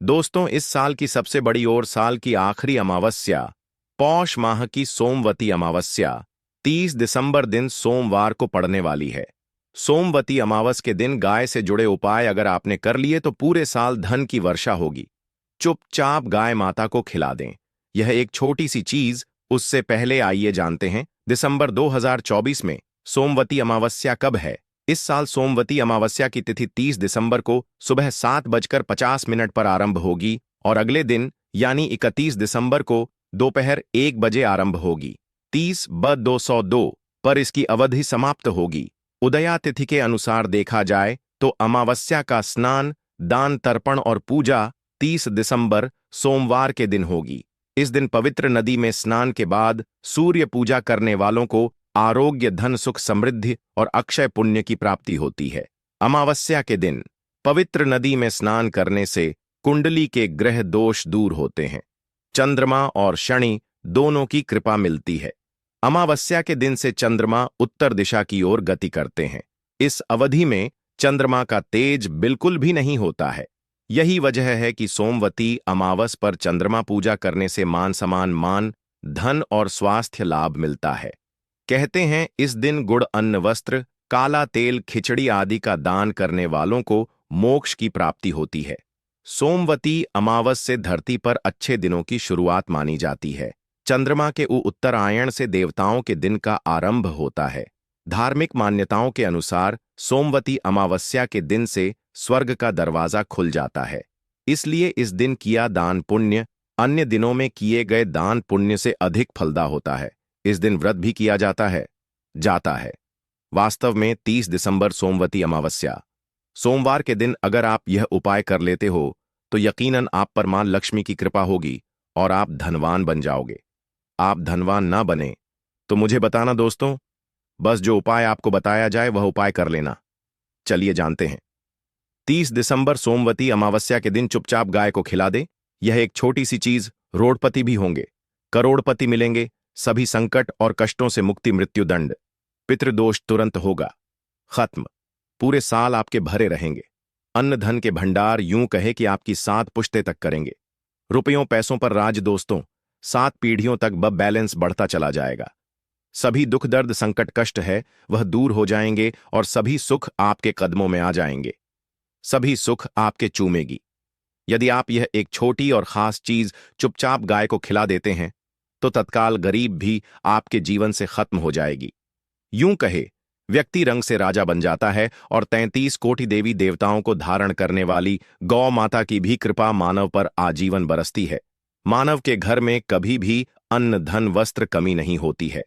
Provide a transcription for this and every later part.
दोस्तों, इस साल की सबसे बड़ी और साल की आखिरी अमावस्या पौष माह की सोमवती अमावस्या 30 दिसंबर दिन सोमवार को पड़ने वाली है। सोमवती अमावस के दिन गाय से जुड़े उपाय अगर आपने कर लिए तो पूरे साल धन की वर्षा होगी। चुपचाप गाय माता को खिला दें। यह एक छोटी सी चीज। उससे पहले आइए जानते हैं दिसंबर 2024 में सोमवती अमावस्या कब है। इस साल सोमवती अमावस्या की तिथि 30 दिसंबर को सुबह 7:50 पर आरंभ होगी और अगले दिन यानी 31 दिसंबर को दोपहर 1 बजे आरंभ होगी। 30/202 पर इसकी अवधि समाप्त होगी। उदया तिथि के अनुसार देखा जाए तो अमावस्या का स्नान, दान, तर्पण और पूजा 30 दिसंबर सोमवार के दिन होगी। इस दिन पवित्र नदी में स्नान के बाद सूर्य पूजा करने वालों को आरोग्य, धन, सुख, समृद्धि और अक्षय पुण्य की प्राप्ति होती है। अमावस्या के दिन पवित्र नदी में स्नान करने से कुंडली के ग्रह दोष दूर होते हैं। चंद्रमा और शनि दोनों की कृपा मिलती है। अमावस्या के दिन से चंद्रमा उत्तर दिशा की ओर गति करते हैं। इस अवधि में चंद्रमा का तेज बिल्कुल भी नहीं होता है। यही वजह है कि सोमवती अमावस पर चंद्रमा पूजा करने से मान सम्मान, मान, धन और स्वास्थ्य लाभ मिलता है। कहते हैं इस दिन गुड़, अन्न, वस्त्र, काला तेल, खिचड़ी आदि का दान करने वालों को मोक्ष की प्राप्ति होती है। सोमवती अमावस से धरती पर अच्छे दिनों की शुरुआत मानी जाती है। चंद्रमा के उत्तरायण से देवताओं के दिन का आरंभ होता है। धार्मिक मान्यताओं के अनुसार सोमवती अमावस्या के दिन से स्वर्ग का दरवाजा खुल जाता है। इसलिए इस दिन किया दान पुण्य अन्य दिनों में किए गए दान पुण्य से अधिक फलदा होता है। इस दिन व्रत भी किया जाता है। वास्तव में 30 दिसंबर सोमवती अमावस्या सोमवार के दिन अगर आप यह उपाय कर लेते हो तो यकीनन आप पर मां लक्ष्मी की कृपा होगी और आप धनवान बन जाओगे। आप धनवान ना बने तो मुझे बताना दोस्तों, बस जो उपाय आपको बताया जाए वह उपाय कर लेना। चलिए जानते हैं। 30 दिसंबर सोमवती अमावस्या के दिन चुपचाप गाय को खिला दे। यह एक छोटी सी चीज। रोडपति भी होंगे, करोड़पति मिलेंगे, सभी संकट और कष्टों से मुक्ति, मृत्युदंड, पितृदोष तुरंत होगा खत्म। पूरे साल आपके भरे रहेंगे। अन्न धन के भंडार यूं कहे कि आपकी 7 पुश्ते तक करेंगे। रुपयों पैसों पर राज दोस्तों, 7 पीढ़ियों तक बैलेंस बढ़ता चला जाएगा। सभी दुख, दर्द, संकट, कष्ट है वह दूर हो जाएंगे और सभी सुख आपके कदमों में आ जाएंगे। सभी सुख आपके चूमेगी। यदि आप यह एक छोटी और खास चीज चुपचाप गाय को खिला देते हैं तो तत्काल गरीब भी आपके जीवन से खत्म हो जाएगी। यूं कहे व्यक्ति रंग से राजा बन जाता है और 33 कोटि देवी देवताओं को धारण करने वाली गौ माता की भी कृपा मानव पर आजीवन बरसती है। मानव के घर में कभी भी अन्न, धन, वस्त्र कमी नहीं होती है।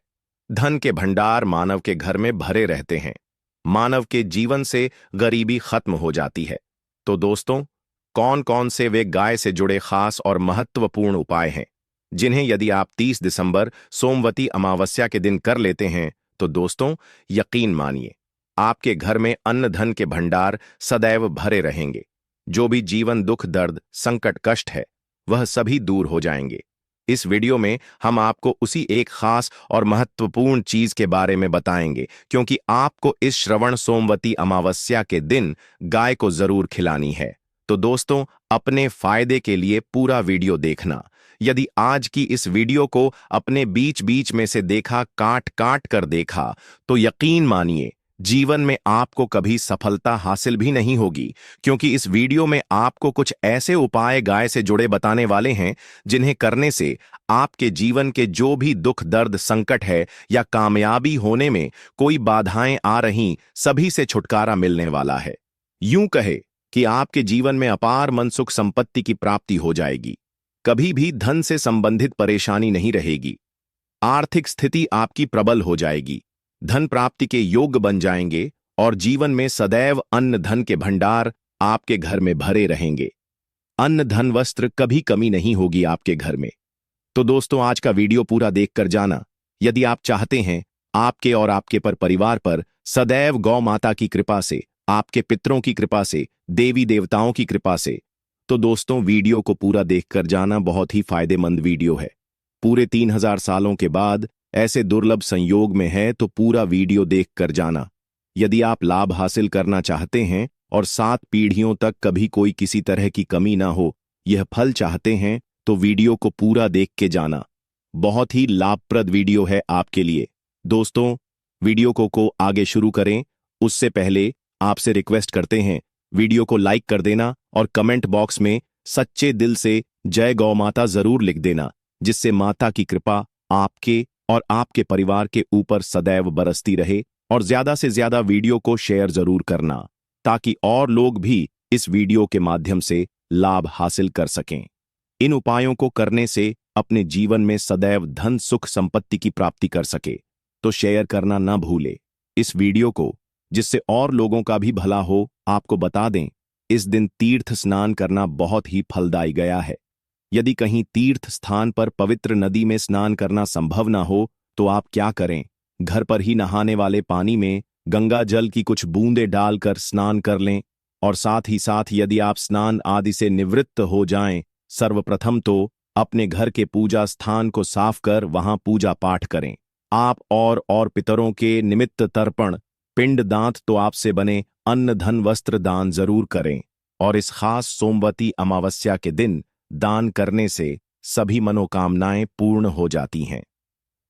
धन के भंडार मानव के घर में भरे रहते हैं। मानव के जीवन से गरीबी खत्म हो जाती है। तो दोस्तों, कौन कौन से वे गाय से जुड़े खास और महत्वपूर्ण उपाय हैं जिन्हें यदि आप 30 दिसंबर सोमवती अमावस्या के दिन कर लेते हैं तो दोस्तों यकीन मानिए आपके घर में अन्न धन के भंडार सदैव भरे रहेंगे। जो भी जीवन दुख, दर्द, संकट, कष्ट है वह सभी दूर हो जाएंगे। इस वीडियो में हम आपको उसी एक खास और महत्वपूर्ण चीज के बारे में बताएंगे क्योंकि आपको इस श्रवण सोमवती अमावस्या के दिन गाय को जरूर खिलानी है। तो दोस्तों, अपने फायदे के लिए पूरा वीडियो देखना। यदि आज की इस वीडियो को अपने बीच बीच में से देखा, काट काट कर देखा, तो यकीन मानिए जीवन में आपको कभी सफलता हासिल भी नहीं होगी क्योंकि इस वीडियो में आपको कुछ ऐसे उपाय गाय से जुड़े बताने वाले हैं जिन्हें करने से आपके जीवन के जो भी दुख, दर्द, संकट है या कामयाबी होने में कोई बाधाएं आ रही, सभी से छुटकारा मिलने वाला है। यूं कहे कि आपके जीवन में अपार मन, सुख, संपत्ति की प्राप्ति हो जाएगी। कभी भी धन से संबंधित परेशानी नहीं रहेगी। आर्थिक स्थिति आपकी प्रबल हो जाएगी। धन प्राप्ति के योग्य बन जाएंगे और जीवन में सदैव अन्न धन के भंडार आपके घर में भरे रहेंगे। अन्न धन वस्त्र कभी कमी नहीं होगी आपके घर में। तो दोस्तों, आज का वीडियो पूरा देखकर जाना। यदि आप चाहते हैं आपके और आपके परिवार पर सदैव गौ माता की कृपा से, आपके पितरों की कृपा से, देवी देवताओं की कृपा से, तो दोस्तों वीडियो को पूरा देखकर जाना। बहुत ही फायदेमंद वीडियो है। पूरे 3000 सालों के बाद ऐसे दुर्लभ संयोग में है तो पूरा वीडियो देखकर जाना। यदि आप लाभ हासिल करना चाहते हैं और 7 पीढ़ियों तक कभी कोई किसी तरह की कमी ना हो यह फल चाहते हैं तो वीडियो को पूरा देख के जाना। बहुत ही लाभप्रद वीडियो है आपके लिए। दोस्तों, वीडियो को आगे शुरू करें उससे पहले आपसे रिक्वेस्ट करते हैं वीडियो को लाइक कर देना और कमेंट बॉक्स में सच्चे दिल से जय गौ माता जरूर लिख देना, जिससे माता की कृपा आपके और आपके परिवार के ऊपर सदैव बरसती रहे। और ज्यादा से ज्यादा वीडियो को शेयर जरूर करना ताकि और लोग भी इस वीडियो के माध्यम से लाभ हासिल कर सकें। इन उपायों को करने से अपने जीवन में सदैव धन सुख संपत्ति की प्राप्ति कर सके तो शेयर करना न भूले इस वीडियो को, जिससे और लोगों का भी भला हो। आपको बता दें, इस दिन तीर्थ स्नान करना बहुत ही फलदायी गया है। यदि कहीं तीर्थ स्थान पर पवित्र नदी में स्नान करना संभव न हो तो आप क्या करें, घर पर ही नहाने वाले पानी में गंगा जल की कुछ बूंदें डालकर स्नान कर लें। और साथ ही साथ यदि आप स्नान आदि से निवृत्त हो जाएं, सर्वप्रथम तो अपने घर के पूजा स्थान को साफ कर वहां पूजा पाठ करें। आप और पितरों के निमित्त तर्पण, पिंड दांत तो आपसे बने अन्न धन वस्त्र दान जरूर करें। और इस खास सोमवती अमावस्या के दिन दान करने से सभी मनोकामनाएं पूर्ण हो जाती हैं।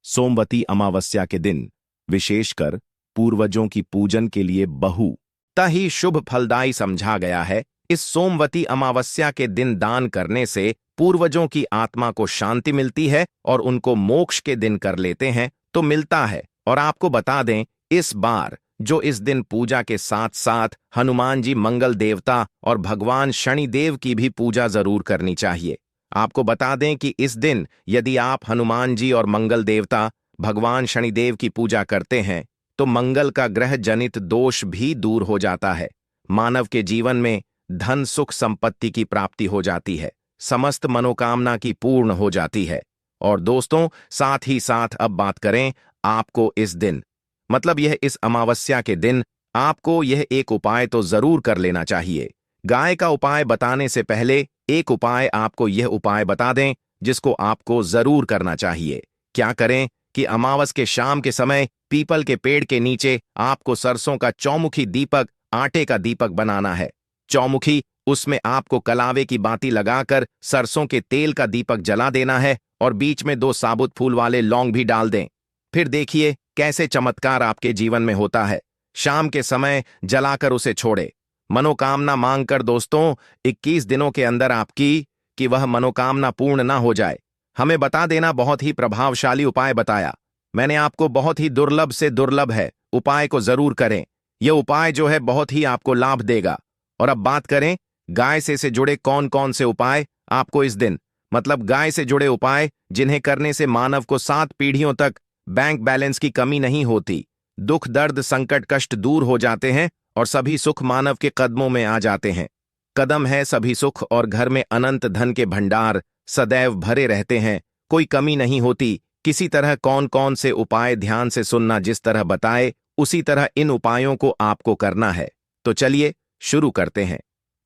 सोमवती अमावस्या के दिन विशेषकर पूर्वजों की पूजन के लिए बहुत ही शुभ फलदायी समझा गया है। इस सोमवती अमावस्या के दिन दान करने से पूर्वजों की आत्मा को शांति मिलती है और उनको मोक्ष के दिन कर लेते हैं तो मिलता है। और आपको बता दें, इस बार जो इस दिन पूजा के साथ साथ हनुमान जी मंगल देवता और भगवान शनिदेव की भी पूजा जरूर करनी चाहिए। आपको बता दें कि इस दिन यदि आप हनुमान जी और मंगल देवता भगवान शनिदेव की पूजा करते हैं तो मंगल का ग्रह जनित दोष भी दूर हो जाता है। मानव के जीवन में धन सुख संपत्ति की प्राप्ति हो जाती है, समस्त मनोकामना की पूर्ण हो जाती है। और दोस्तों, साथ ही साथ अब बात करें आपको इस दिन, मतलब यह इस अमावस्या के दिन आपको यह एक उपाय तो जरूर कर लेना चाहिए। गाय का उपाय बताने से पहले एक उपाय आपको यह उपाय बता दें जिसको आपको जरूर करना चाहिए। क्या करें कि अमावस के शाम के समय पीपल के पेड़ के नीचे आपको सरसों का चौमुखी दीपक, आटे का दीपक बनाना है। चौमुखी, उसमें आपको कलावे की बाती लगाकर सरसों के तेल का दीपक जला देना है और बीच में 2 साबुत फूल वाले लौंग भी डाल दें। फिर देखिए कैसे चमत्कार आपके जीवन में होता है। शाम के समय जलाकर उसे छोड़े, मनोकामना मांगकर दोस्तों 21 दिनों के अंदर आपकी कि वह मनोकामना पूर्ण ना हो जाए। हमें बता देना, बहुत ही प्रभावशाली उपाय बताया मैंने आपको, बहुत ही दुर्लभ से दुर्लभ है। उपाय को जरूर करें, यह उपाय जो है बहुत ही आपको लाभ देगा। और अब बात करें गाय से जुड़े कौन कौन से उपाय आपको इस दिन, मतलब गाय से जुड़े उपाय जिन्हें करने से मानव को 7 पीढ़ियों तक बैंक बैलेंस की कमी नहीं होती, दुख दर्द संकट कष्ट दूर हो जाते हैं और सभी सुख मानव के कदमों में आ जाते हैं। कदम है सभी सुख और घर में अनंत धन के भंडार सदैव भरे रहते हैं, कोई कमी नहीं होती। किसी तरह कौन कौन से उपाय ध्यान से सुनना, जिस तरह बताए उसी तरह इन उपायों को आपको करना है। तो चलिए शुरू करते हैं।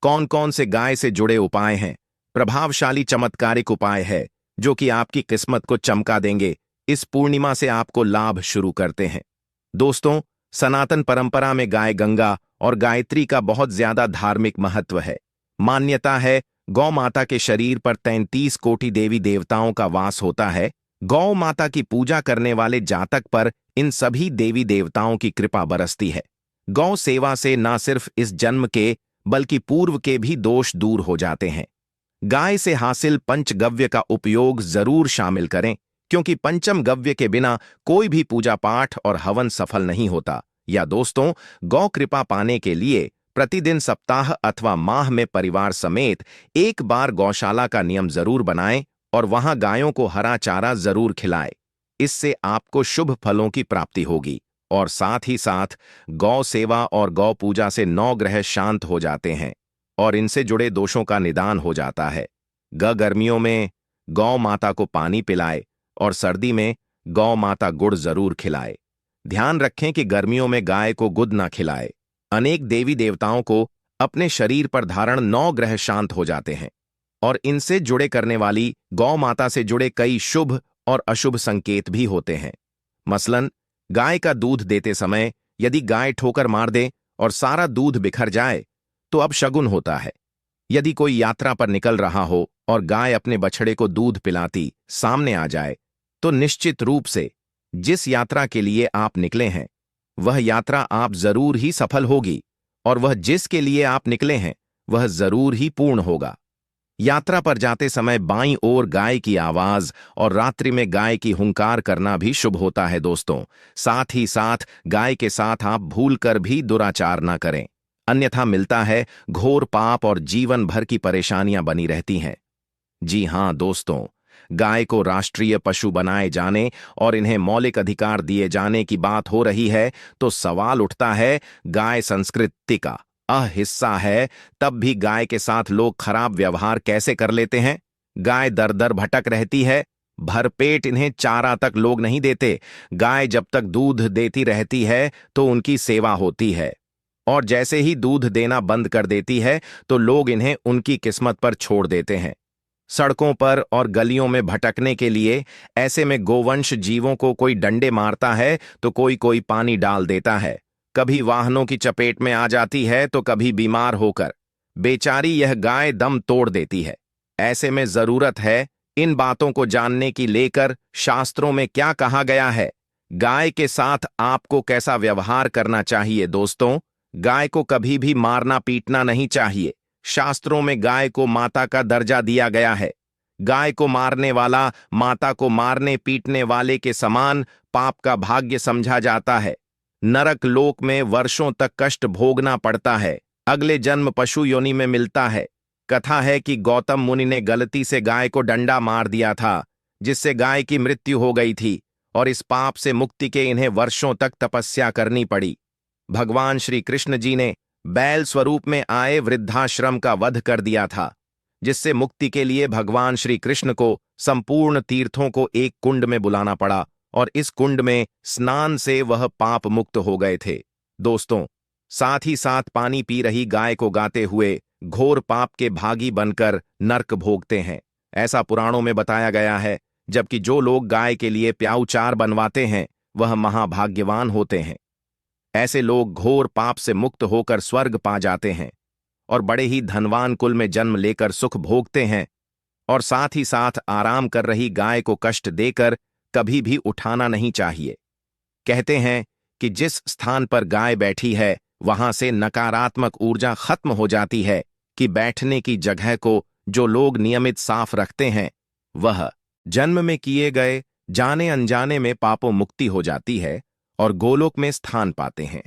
कौन कौन से गाय से जुड़े उपाय हैं? प्रभावशाली चमत्कारिक उपाय है जो कि आपकी किस्मत को चमका देंगे। इस पूर्णिमा से आपको लाभ शुरू करते हैं। दोस्तों, सनातन परंपरा में गाय गंगा और गायत्री का बहुत ज्यादा धार्मिक महत्व है। मान्यता है गौ माता के शरीर पर 33 कोटि देवी देवताओं का वास होता है। गौ माता की पूजा करने वाले जातक पर इन सभी देवी देवताओं की कृपा बरसती है। गौ सेवा से न सिर्फ इस जन्म के बल्कि पूर्व के भी दोष दूर हो जाते हैं। गाय से हासिल पंचगव्य का उपयोग जरूर शामिल करें, क्योंकि पंचम गव्य के बिना कोई भी पूजा पाठ और हवन सफल नहीं होता। या दोस्तों, गौ कृपा पाने के लिए प्रतिदिन सप्ताह अथवा माह में परिवार समेत एक बार गौशाला का नियम जरूर बनाएं और वहां गायों को हरा चारा जरूर खिलाएं। इससे आपको शुभ फलों की प्राप्ति होगी। और साथ ही साथ गौ सेवा और गौ पूजा से 9 ग्रह शांत हो जाते हैं और इनसे जुड़े दोषों का निदान हो जाता है। गर्मियों में गौ माता को पानी पिलाए और सर्दी में गौ माता गुड़ जरूर खिलाए। ध्यान रखें कि गर्मियों में गाय को गुद ना खिलाए। अनेक देवी देवताओं को अपने शरीर पर धारण 9 ग्रह शांत हो जाते हैं और इनसे जुड़े करने वाली गौ माता से जुड़े कई शुभ और अशुभ संकेत भी होते हैं। मसलन, गाय का दूध देते समय यदि गाय ठोकर मार दे और सारा दूध बिखर जाए तो अब शगुन होता है। यदि कोई यात्रा पर निकल रहा हो और गाय अपने बछड़े को दूध पिलाती सामने आ जाए, तो निश्चित रूप से जिस यात्रा के लिए आप निकले हैं वह यात्रा आप जरूर ही सफल होगी, और वह जिसके लिए आप निकले हैं वह जरूर ही पूर्ण होगा। यात्रा पर जाते समय बाईं ओर गाय की आवाज और रात्रि में गाय की हुंकार करना भी शुभ होता है दोस्तों। साथ ही साथ गाय के साथ आप भूल कर भी दुराचार ना करें, अन्यथा मिलता है घोर पाप और जीवन भर की परेशानियां बनी रहती हैं। जी हां दोस्तों, गाय को राष्ट्रीय पशु बनाए जाने और इन्हें मौलिक अधिकार दिए जाने की बात हो रही है, तो सवाल उठता है, गाय संस्कृति का हिस्सा है, तब भी गाय के साथ लोग खराब व्यवहार कैसे कर लेते हैं। गाय दर दर भटक रहती है, भरपेट इन्हें चारा तक लोग नहीं देते। गाय जब तक दूध देती रहती है तो उनकी सेवा होती है, और जैसे ही दूध देना बंद कर देती है तो लोग इन्हें उनकी किस्मत पर छोड़ देते हैं। सड़कों पर और गलियों में भटकने के लिए ऐसे में गोवंश जीवों को कोई डंडे मारता है तो कोई कोई पानी डाल देता है, कभी वाहनों की चपेट में आ जाती है तो कभी बीमार होकर बेचारी यह गाय दम तोड़ देती है। ऐसे में जरूरत है इन बातों को जानने की लेकर शास्त्रों में क्या कहा गया है, गाय के साथ आपको कैसा व्यवहार करना चाहिए। दोस्तों, गाय को कभी भी मारना पीटना नहीं चाहिए। शास्त्रों में गाय को माता का दर्जा दिया गया है। गाय को मारने वाला माता को मारने पीटने वाले के समान पाप का भाग्य समझा जाता है। नरक लोक में वर्षों तक कष्ट भोगना पड़ता है, अगले जन्म पशु योनि में मिलता है। कथा है कि गौतम मुनि ने गलती से गाय को डंडा मार दिया था, जिससे गाय की मृत्यु हो गई थी, और इस पाप से मुक्ति के इन्हें वर्षों तक तपस्या करनी पड़ी। भगवान श्री कृष्ण जी ने बैल स्वरूप में आए वृद्धाश्रम का वध कर दिया था, जिससे मुक्ति के लिए भगवान श्री कृष्ण को संपूर्ण तीर्थों को एक कुंड में बुलाना पड़ा, और इस कुंड में स्नान से वह पाप मुक्त हो गए थे। दोस्तों, साथ ही साथ पानी पी रही गाय को गाते हुए घोर पाप के भागी बनकर नरक भोगते हैं, ऐसा पुराणों में बताया गया है। जबकि जो लोग गाय के लिए प्याऊचार बनवाते हैं वह महाभाग्यवान होते हैं। ऐसे लोग घोर पाप से मुक्त होकर स्वर्ग पा जाते हैं और बड़े ही धनवान कुल में जन्म लेकर सुख भोगते हैं। और साथ ही साथ आराम कर रही गाय को कष्ट देकर कभी भी उठाना नहीं चाहिए। कहते हैं कि जिस स्थान पर गाय बैठी है वहां से नकारात्मक ऊर्जा खत्म हो जाती है, कि बैठने की जगह को जो लोग नियमित साफ रखते हैं वह जन्म में किए गए जाने अनजाने में पापों मुक्ति हो जाती है और गोलोक में स्थान पाते हैं।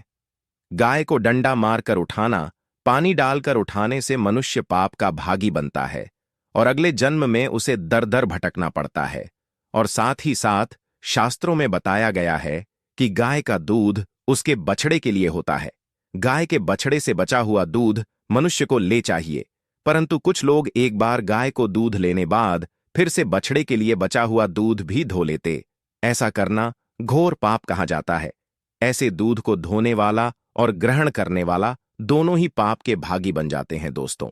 गाय को डंडा मारकर उठाना, पानी डालकर उठाने से मनुष्य पाप का भागी बनता है और अगले जन्म में उसे दर दर भटकना पड़ता है। और साथ ही साथ शास्त्रों में बताया गया है कि गाय का दूध उसके बछड़े के लिए होता है। गाय के बछड़े से बचा हुआ दूध मनुष्य को ले चाहिए, परंतु कुछ लोग एक बार गाय को दूध लेने बाद फिर से बछड़े के लिए बचा हुआ दूध भी धो लेते। ऐसा करना घोर पाप कहा जाता है। ऐसे दूध को धोने वाला और ग्रहण करने वाला दोनों ही पाप के भागी बन जाते हैं। दोस्तों,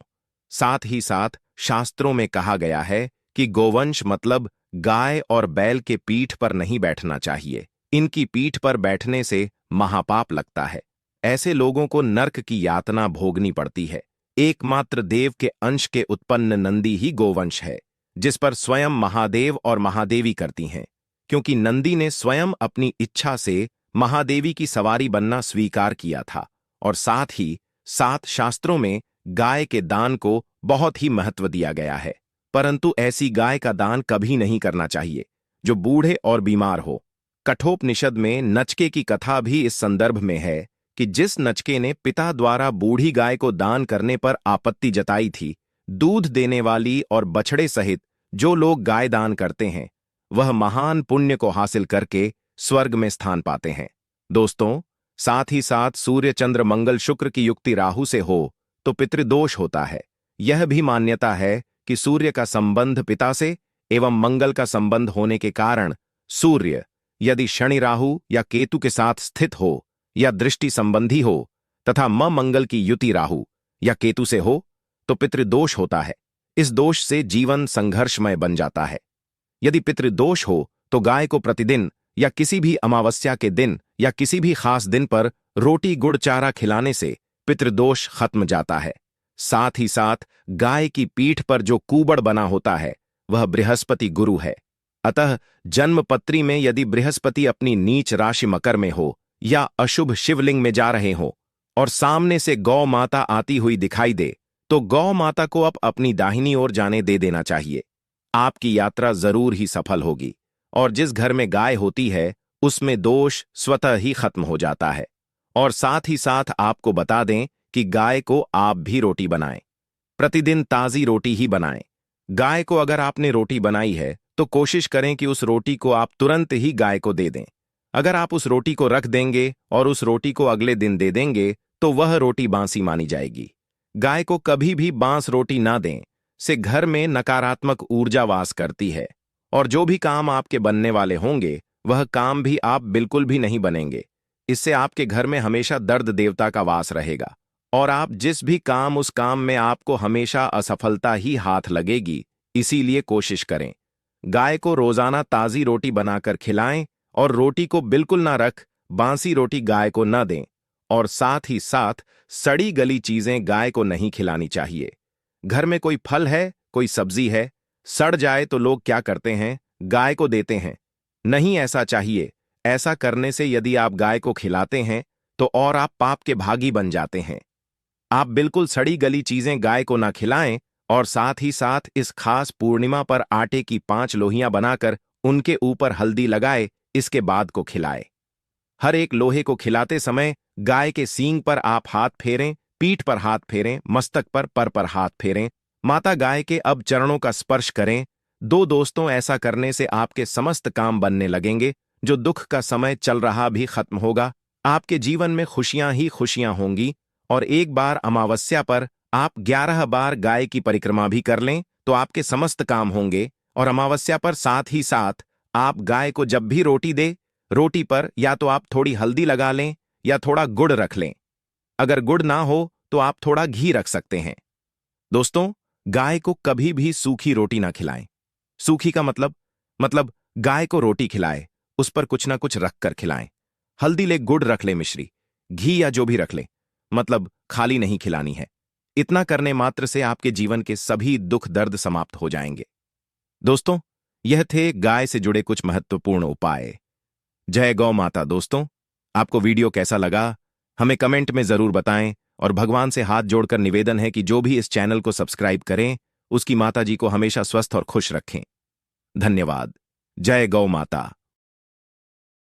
साथ ही साथ शास्त्रों में कहा गया है कि गोवंश मतलब गाय और बैल के पीठ पर नहीं बैठना चाहिए। इनकी पीठ पर बैठने से महापाप लगता है। ऐसे लोगों को नरक की यातना भोगनी पड़ती है। एकमात्र देव के अंश के उत्पन्न नंदी ही गोवंश है, जिस पर स्वयं महादेव और महादेवी करती हैं, क्योंकि नंदी ने स्वयं अपनी इच्छा से महादेवी की सवारी बनना स्वीकार किया था। और साथ ही साथ शास्त्रों में गाय के दान को बहुत ही महत्व दिया गया है, परंतु ऐसी गाय का दान कभी नहीं करना चाहिए जो बूढ़े और बीमार हो। कठोपनिषद में नचके की कथा भी इस संदर्भ में है कि जिस नचके ने पिता द्वारा बूढ़ी गाय को दान करने पर आपत्ति जताई थी, दूध देने वाली और बछड़े सहित जो लोग गाय दान करते हैं वह महान पुण्य को हासिल करके स्वर्ग में स्थान पाते हैं। दोस्तों, साथ ही साथ सूर्य चंद्र मंगल शुक्र की युक्ति राहु से हो तो पितृदोष होता है। यह भी मान्यता है कि सूर्य का संबंध पिता से एवं मंगल का संबंध होने के कारण सूर्य यदि शनि राहु या केतु के साथ स्थित हो या दृष्टि संबंधी हो तथा मंगल की युति राहु या केतु से हो तो पितृदोष होता है। इस दोष से जीवन संघर्षमय बन जाता है। यदि पितृदोष हो तो गाय को प्रतिदिन या किसी भी अमावस्या के दिन या किसी भी खास दिन पर रोटी गुड़ चारा खिलाने से पितृदोष खत्म जाता है। साथ ही साथ गाय की पीठ पर जो कूबड़ बना होता है वह बृहस्पति गुरु है। अतः जन्मपत्री में यदि बृहस्पति अपनी नीच राशि मकर में हो या अशुभ शिवलिंग में जा रहे हो और सामने से गौ माता आती हुई दिखाई दे तो गौ माता को अब अपनी दाहिनी ओर जाने दे देना चाहिए। आपकी यात्रा जरूर ही सफल होगी और जिस घर में गाय होती है उसमें दोष स्वतः ही खत्म हो जाता है। और साथ ही साथ आपको बता दें कि गाय को आप भी रोटी बनाएं, प्रतिदिन ताजी रोटी ही बनाएं। गाय को अगर आपने रोटी बनाई है तो कोशिश करें कि उस रोटी को आप तुरंत ही गाय को दे दें। अगर आप उस रोटी को रख देंगे और उस रोटी को अगले दिन दे देंगे तो वह रोटी बासी मानी जाएगी। गाय को कभी भी बांस रोटी ना दें, से घर में नकारात्मक ऊर्जा वास करती है और जो भी काम आपके बनने वाले होंगे वह काम भी आप बिल्कुल भी नहीं बनेंगे। इससे आपके घर में हमेशा दर्द देवता का वास रहेगा और आप जिस भी काम उस काम में आपको हमेशा असफलता ही हाथ लगेगी। इसीलिए कोशिश करें गाय को रोजाना ताजी रोटी बनाकर खिलाएं और रोटी को बिल्कुल ना रख बासी रोटी गाय को न दें। और साथ ही साथ सड़ी गली चीजें गाय को नहीं खिलानी चाहिए। घर में कोई फल है, कोई सब्जी है, सड़ जाए तो लोग क्या करते हैं, गाय को देते हैं। नहीं ऐसा चाहिए। ऐसा करने से यदि आप गाय को खिलाते हैं तो और आप पाप के भागी बन जाते हैं। आप बिल्कुल सड़ी गली चीजें गाय को ना खिलाएं और साथ ही साथ इस खास पूर्णिमा पर आटे की 5 लोहियां बनाकर उनके ऊपर हल्दी लगाए, इसके बाद को खिलाए। हर एक लोहे को खिलाते समय गाय के सींग पर आप हाथ फेरें, पीठ पर हाथ फेरें, मस्तक पर हाथ फेरें। माता गाय के अब चरणों का स्पर्श करें। दोस्तों, ऐसा करने से आपके समस्त काम बनने लगेंगे। जो दुख का समय चल रहा भी खत्म होगा। आपके जीवन में खुशियां ही खुशियां होंगी। और एक बार अमावस्या पर आप 11 बार गाय की परिक्रमा भी कर लें तो आपके समस्त काम होंगे। और अमावस्या पर साथ ही साथ आप गाय को जब भी रोटी दे, रोटी पर या तो आप थोड़ी हल्दी लगा लें या थोड़ा गुड़ रख लें। अगर गुड़ ना हो तो आप थोड़ा घी रख सकते हैं। दोस्तों, गाय को कभी भी सूखी रोटी ना खिलाएं। सूखी का मतलब गाय को रोटी खिलाए, उस पर कुछ ना कुछ रख कर खिलाएं। हल्दी ले, गुड़ रख ले, मिश्री, घी या जो भी रख ले, मतलब खाली नहीं खिलानी है। इतना करने मात्र से आपके जीवन के सभी दुख दर्द समाप्त हो जाएंगे। दोस्तों, यह थे गाय से जुड़े कुछ महत्वपूर्ण उपाय। जय गौ माता। दोस्तों, आपको वीडियो कैसा लगा हमें कमेंट में जरूर बताएं और भगवान से हाथ जोड़कर निवेदन है कि जो भी इस चैनल को सब्सक्राइब करें उसकी माता जी को हमेशा स्वस्थ और खुश रखें। धन्यवाद। जय गौ माता।